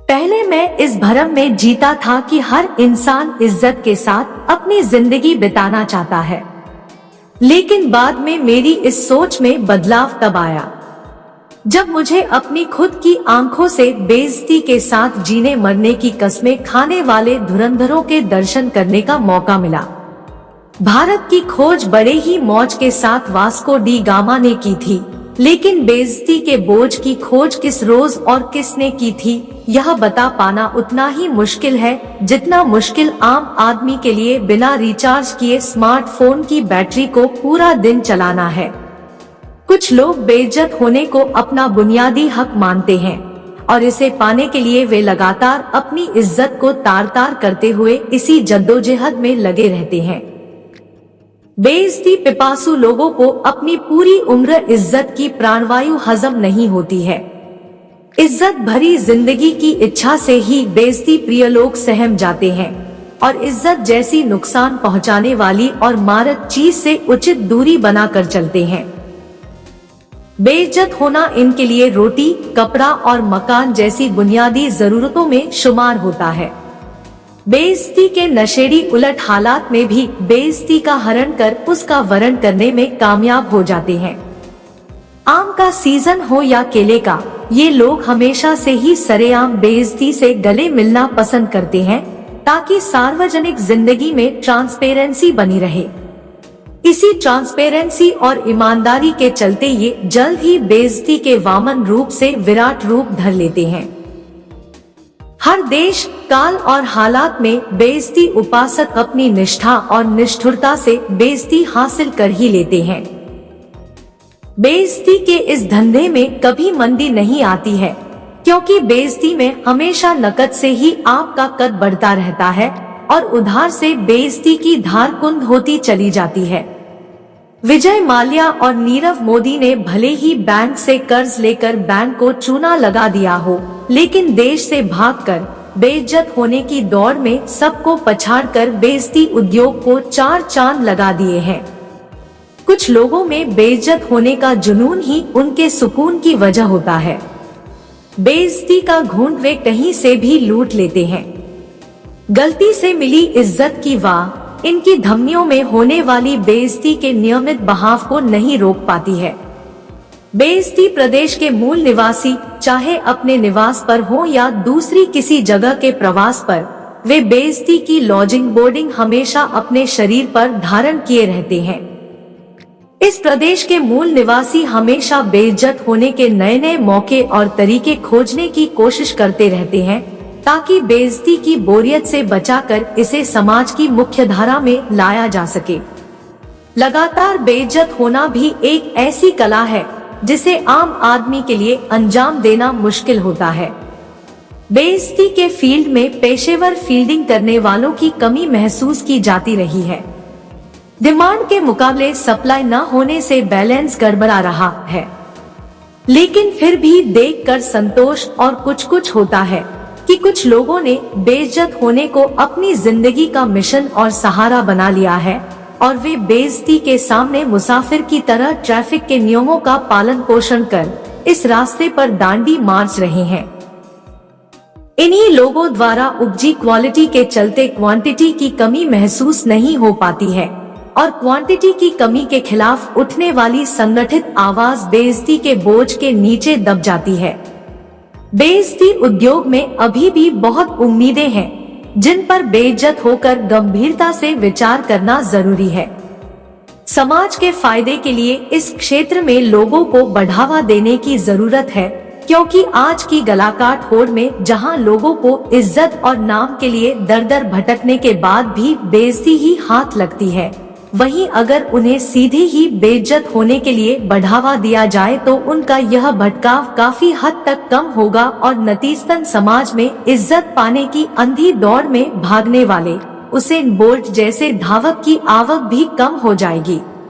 पहले मैं इस भ्रम में जीता था कि हर इंसान इज्जत के साथ अपनी जिंदगी बिताना चाहता है, लेकिन बाद में मेरी इस सोच में बदलाव तब आया जब मुझे अपनी खुद की आंखों से बेइज्जती के साथ जीने मरने की कस्में खाने वाले धुरंधरों के दर्शन करने का मौका मिला। भारत की खोज बड़े ही मौज के साथ वास्को डी गामा ने की थी, लेकिन बेइज्जती के बोझ की खोज किस रोज और किसने की थी, यह बता पाना उतना ही मुश्किल है जितना मुश्किल आम आदमी के लिए बिना रिचार्ज किए स्मार्टफोन की बैटरी को पूरा दिन चलाना है। कुछ लोग बेइज्जत होने को अपना बुनियादी हक मानते हैं और इसे पाने के लिए वे लगातार अपनी इज्जत को तार तार करते हुए इसी जद्दोजहद में लगे रहते हैं। बेइज्जती पिपासु लोगों को अपनी पूरी उम्र इज्जत की प्राणवायु हजम नहीं होती है। इज्जत भरी जिंदगी की इच्छा से ही बेइज्जती प्रिय लोग सहम जाते हैं और इज्जत जैसी नुकसान पहुंचाने वाली और मारक चीज से उचित दूरी बनाकर चलते हैं। बेइज्जत होना इनके लिए रोटी, कपड़ा और मकान जैसी बुनियादी जरूरतों में शुमार होता है। बेइज्जती के नशेड़ी उलट हालात में भी बेइज्जती का हरण कर उसका वरण करने में कामयाब हो जाते हैं। आम का सीजन हो या केले का, ये लोग हमेशा से ही सरेआम बेइज्जती से गले मिलना पसंद करते हैं ताकि सार्वजनिक जिंदगी में ट्रांसपेरेंसी बनी रहे। इसी ट्रांसपेरेंसी और ईमानदारी के चलते ये जल्द ही बेइज्जती के वामन रूप से विराट रूप धर लेते हैं। हर देश, काल और हालात में बेइज्जती उपासक अपनी निष्ठा और निष्ठुरता से बेइज्जती हासिल कर ही लेते हैं। बेइज्जती के इस धंधे में कभी मंदी नहीं आती है, क्योंकि बेइज्जती में हमेशा नकद से ही आपका कद बढ़ता रहता है और उधार से बेइज्जती की धार कुंद होती चली जाती है। विजय माल्या और नीरव मोदी ने भले ही बैंक से कर्ज लेकर बैंक को चूना लगा दिया हो, लेकिन देश से भागकर बेइज्जत होने की दौड़ में सबको पछाड़कर बेइज्जती उद्योग को चार चांद लगा दिए हैं। कुछ लोगों में बेइज्जत होने का जुनून ही उनके सुकून की वजह होता है। बेइज्जती का घूंट वे कहीं से भी लूट लेते हैं। गलती से मिली इज्जत की वाह इनकी धमनियों में होने वाली बेइज्जती के नियमित बहाव को नहीं रोक पाती है। बेइज्जती प्रदेश के मूल निवासी चाहे अपने निवास पर हो या दूसरी किसी जगह के प्रवास पर, वे बेइज्जती की लॉजिंग बोर्डिंग हमेशा अपने शरीर पर धारण किए रहते हैं। इस प्रदेश के मूल निवासी हमेशा बेइज्जत होने के नए नए मौके और तरीके खोजने की कोशिश करते रहते हैं ताकि बेइज्जती की बोरियत से बचाकर इसे समाज की मुख्य धारा में लाया जा सके। लगातार बेइज्जत होना भी एक ऐसी कला है जिसे आम आदमी के लिए अंजाम देना मुश्किल होता है। बेइज्जती के फील्ड में पेशेवर फील्डिंग करने वालों की कमी महसूस की जाती रही है। डिमांड के मुकाबले सप्लाई न होने से बैलेंस गड़बड़ा रहा है, लेकिन फिर भी देखकर संतोष और कुछ होता है कि कुछ लोगों ने बेइज्जत होने को अपनी जिंदगी का मिशन और सहारा बना लिया है और वे बेइज्जती के सामने मुसाफिर की तरह ट्रैफिक के नियमों का पालन पोषण कर इस रास्ते पर दांडी मार्च रहे हैं। इन्हीं लोगों द्वारा उपजी क्वालिटी के चलते क्वांटिटी की कमी महसूस नहीं हो पाती है और क्वांटिटी की कमी के खिलाफ उठने वाली संगठित आवाज बेइज्जती के बोझ के नीचे दब जाती है। बेइज्जती उद्योग में अभी भी बहुत उम्मीदें हैं जिन पर बेइज्जत होकर गंभीरता से विचार करना जरूरी है। समाज के फायदे के लिए इस क्षेत्र में लोगों को बढ़ावा देने की जरूरत है, क्योंकि आज की गलाकाट होड़ में जहां लोगों को इज्जत और नाम के लिए दर दर भटकने के बाद भी बेइज्जती ही हाथ लगती है, वहीं अगर उन्हें सीधे ही बेइज्जत होने के लिए बढ़ावा दिया जाए तो उनका यह भटकाव काफी हद तक कम होगा और नतीजतन समाज में इज्जत पाने की अंधी दौड़ में भागने वाले उसेन बोल्ट जैसे धावक की आवक भी कम हो जाएगी।